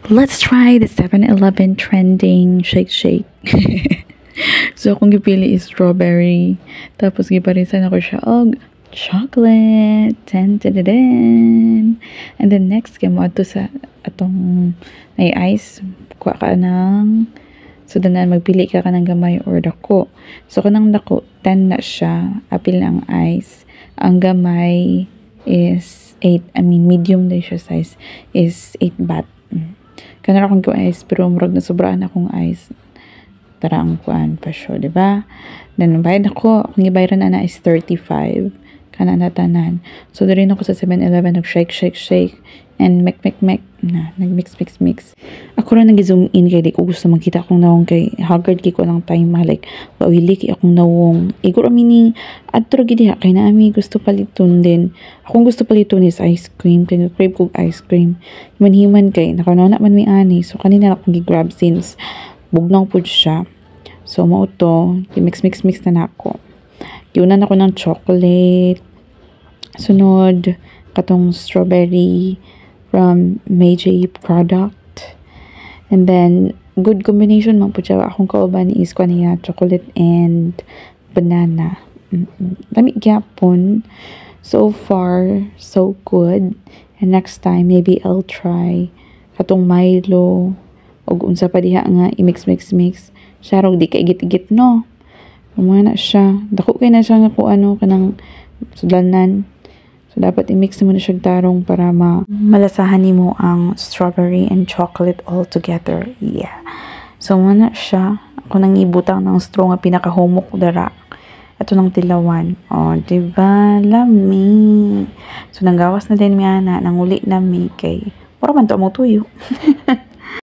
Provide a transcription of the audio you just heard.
let's try the 7-Eleven trending shake shake. So, akong gipili is strawberry. Tapos, giparisan ako siya og chocolate. Ten, ten, ten. And then, next, kaya mo ato sa atong may ice. Kuha ka ng... So, danan, magpili ka ng gamay or dako. So, kanang dako, 10 na siya. Apil ang ice. Ang gamay is 8. I mean, medium din siya size is 8 baht. Kanang akong kuha ice, pero murag na sobraan akong ice. Tara ang kuhaan pa siya, diba? Then, bayad ako. Kung ibayaran na is 35. Kana na tanan. So, doon rin ako sa 7-Eleven, nag-shake, shake, shake. And mek na, nag-mix. Ako rin nag-zoom in kay di ko gusto makita akong nawong kay haggard kay ko lang time like wawili kay akong nawong. Igor amini adto gid diha kay naami gusto paliton din. Akong gusto paliton is ice cream kay crave kog ice cream. Himan kay nakanana man mi ani so kanina akong gi-grab since bugnaw pud siya. So mao to, mix na nako. Giunan ako ng chocolate. Sunod katong strawberry from Meiji product. And then, good combination man po siya. Akong kauban is ko niya chocolate and banana. Lami gyapon. So far, so good. And next time, maybe I'll try katong Milo. O unsa pa diha nga, i-mix. Siya rog di ka igit-igit, no? Umana siya. Dako kay na siya nga kung ano, kanang sudlanan. So, dapat i-mix mo na siya tarong para malasahan mo ang strawberry and chocolate all together. Yeah. So, muna siya. Ako nang ibutang ng straw nga pinaka-humok dara. Ito ng tilawan. O, diba? Lami. So, nanggawas na din mi ana. Nanguli na mi kay. Para man to mo tuyo.